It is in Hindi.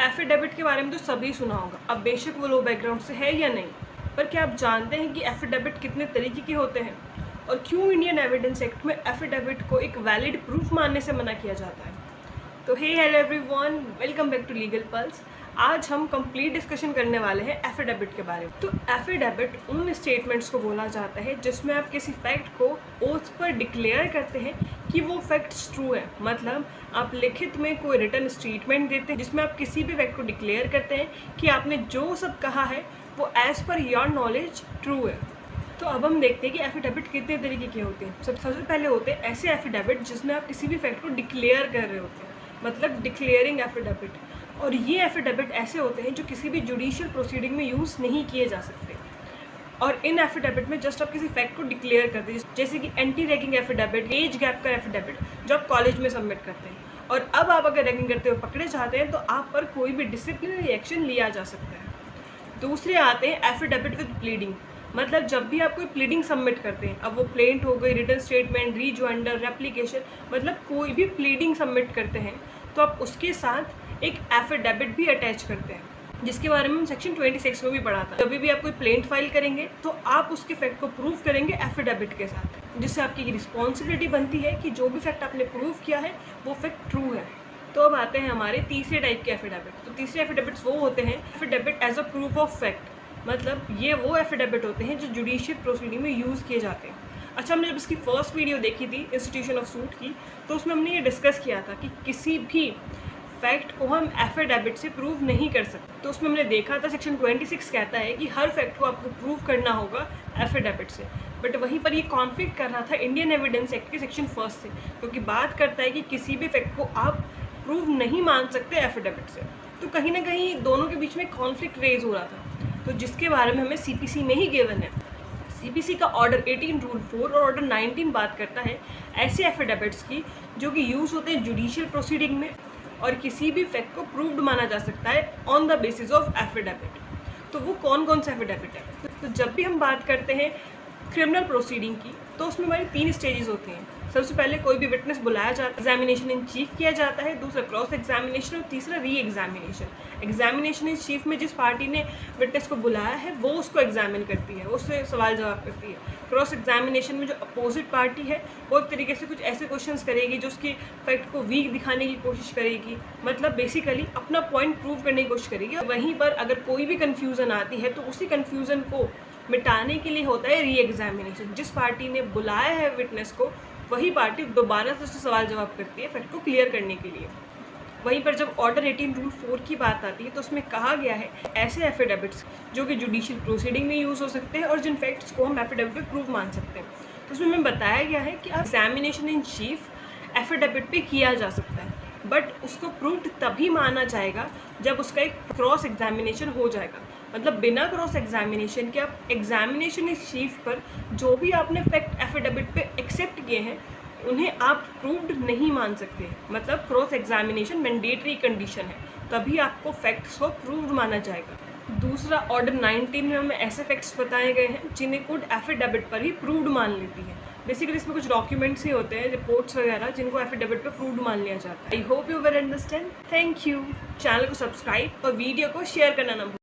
एफिडेविट के बारे में तो सभी सुना होगा, अब बेशक वो लो बैकग्राउंड से है या नहीं, पर क्या आप जानते हैं कि एफिडेविट कितने तरीके के होते हैं और क्यों इंडियन एविडेंस एक्ट में एफिडेविट को एक वैलिड प्रूफ मानने से मना किया जाता है। तो hey hello everyone, welcome back to Legal Pulse. आज हम कंप्लीट डिस्कशन करने वाले हैं एफिडेविट के बारे में। तो एफिडेविट उन स्टेटमेंट्स को बोला जाता है जिसमें आप किसी फैक्ट को ओथ पर डिक्लेयर करते हैं कि वो फैक्ट्स ट्रू है। मतलब आप लिखित में कोई रिटन स्टेटमेंट देते हैं जिसमें आप किसी भी फैक्ट को डिक्लेयर करते हैं कि आपने जो सब कहा है वो as per your knowledge true है। तो अब हम देखते हैं कि एफिडेविट कितने तरीके के होते हैं। सबसे पहले होते हैं ऐसे एफिडेविट जिसमें आप किसी भी फैक्ट को डिक्लेयर कर रहे होते हैं, मतलब डिक्लेयरिंग एफिडेविट। और ये एफिडेविट ऐसे होते हैं जो किसी भी जुडिशियल प्रोसीडिंग में यूज़ नहीं किए जा सकते। और इन एफिडेविट में जस्ट आप किसी फैक्ट को डिक्लेयर करते हैं, जैसे कि anti ragging affidavit, age gap का एफिडेविट जो आप कॉलेज में सबमिट करते हैं। और अब आप अगर रैगिंग करते हुए पकड़े जाते हैं तो आप पर कोई भी डिसिप्लिनरी एक्शन लिया जा सकता है। दूसरे आते हैं एफिडेविट विद प्लीडिंग, मतलब जब भी आप कोई प्लीडिंग सबमिट करते हैं, अब वो प्लेंट हो गई, रिटन स्टेटमेंट, रीजॉइंडर, रेप्लिकेशन, मतलब कोई भी प्लीडिंग सबमिट करते हैं तो आप उसके साथ एक एफिडेविट भी अटैच करते हैं, जिसके बारे में हम सेक्शन 26 में भी पढ़ा था। कभी भी आप कोई प्लेंट फाइल करेंगे तो आप उसके फैक्ट को प्रूव करेंगे एफिडेविट के साथ, जिससे आपकी रिस्पॉन्सिबिलिटी बनती है कि जो भी फैक्ट आपने प्रूव किया है वो फैक्ट ट्रू है। तो अब आते हैं हमारे तीसरे टाइप के एफिडेविट। तो तीसरे एफिडेविट्स वो होते हैं affidavit as a proof of fact, मतलब ये वो एफिडेविट होते हैं जो जुडिशियल प्रोसीडिंग में यूज़ किए जाते हैं। अच्छा, हमने जब इसकी फर्स्ट वीडियो देखी थी इंस्टीट्यूशन ऑफ सूट की, तो उसमें हमने ये डिस्कस किया था कि किसी भी फैक्ट को हम एफिडेविट से प्रूव नहीं कर सकते। तो उसमें हमने देखा था सेक्शन 26 कहता है कि हर फैक्ट को आपको प्रूव करना होगा एफिडेविट से, बट वहीं पर ये कॉन्फ्लिक्ट कर रहा था इंडियन एविडेंस एक्ट के सेक्शन 1 से, क्योंकि बात करता है कि किसी भी फैक्ट को आप प्रूव नहीं मान सकते एफिडेविट से। तो कहीं ना कहीं दोनों के बीच में कॉन्फ्लिक्ट रेज हो रहा था, तो जिसके बारे में हमें सीपीसी में ही गिवन है। सीपीसी का ऑर्डर 18 रूल 4 और ऑर्डर 19 बात करता है ऐसे एफिडेविट्स की जो कि यूज़ होते हैं जुडिशियल प्रोसीडिंग में और किसी भी फैक्ट को प्रूव्ड माना जा सकता है on the basis of affidavit. तो वो कौन कौन से एफिडेविट है? तो जब भी हम बात करते हैं क्रिमिनल प्रोसीडिंग की तो उसमें हमारे 3 स्टेजेस होते हैं। सबसे पहले कोई भी विटनेस बुलाया जाता है, एग्जामिनेशन इन चीफ किया जाता है, दूसरा क्रॉस एग्जामिनेशन और तीसरा re examination. Examination in chief में जिस पार्टी ने विटनेस को बुलाया है वो उसको एग्जामिन करती है, उससे सवाल जवाब करती है। क्रॉस एग्जामिनेशन में जो अपोजिट पार्टी है वो एक तरीके से कुछ ऐसे क्वेश्चंस करेगी जो उसकी फैक्ट को वीक दिखाने की कोशिश करेगी, मतलब बेसिकली अपना पॉइंट प्रूव करने की कोशिश करेगी। वहीं पर अगर कोई भी कन्फ्यूज़न आती है तो उसी कन्फ्यूज़न को मिटाने के लिए होता है री एग्जामिनेशन। जिस पार्टी ने बुलाया है विटनेस को वही पार्टी दोबारा से उससे सवाल जवाब करती है फैक्ट को क्लियर करने के लिए। वहीं पर जब ऑर्डर 18 रूल 4 की बात आती है तो उसमें कहा गया है ऐसे एफिडेविट्स जो कि जुडिशियल प्रोसीडिंग में यूज़ हो सकते हैं और जिन फैक्ट्स को हम एफिडेविट पे प्रूव मान सकते हैं। तो उसमें हमें बताया गया है कि एग्जामिनेशन इन चीफ एफिडेविट पे किया जा सकता है, बट उसको प्रूव्ड तभी माना जाएगा जब उसका एक क्रॉस एग्जामिनेशन हो जाएगा। मतलब बिना क्रॉस एग्जामिनेशन के आप एग्जामिनेशन इस चीफ पर जो भी आपने फैक्ट एफिडेविट पे एक्सेप्ट किए हैं उन्हें आप प्रूव्ड नहीं मान सकते। मतलब क्रॉस एग्जामिनेशन मैंडेटरी कंडीशन है, तभी आपको फैक्ट्स को प्रूव्ड माना जाएगा। दूसरा ऑर्डर 19 में हमें ऐसे फैक्ट्स बताए गए हैं जिन्हें कोर्ट एफिडेविट पर ही प्रूव्ड मान लेती है। बेसिकली इसमें कुछ डॉक्यूमेंट्स ही होते हैं, रिपोर्ट्स वगैरह, जिनको एफिडेविट पे प्रूव्ड मान लिया जाता है। I hope you will understand. Thank you. Channel को सब्सक्राइब और वीडियो को शेयर करना ना भूलें।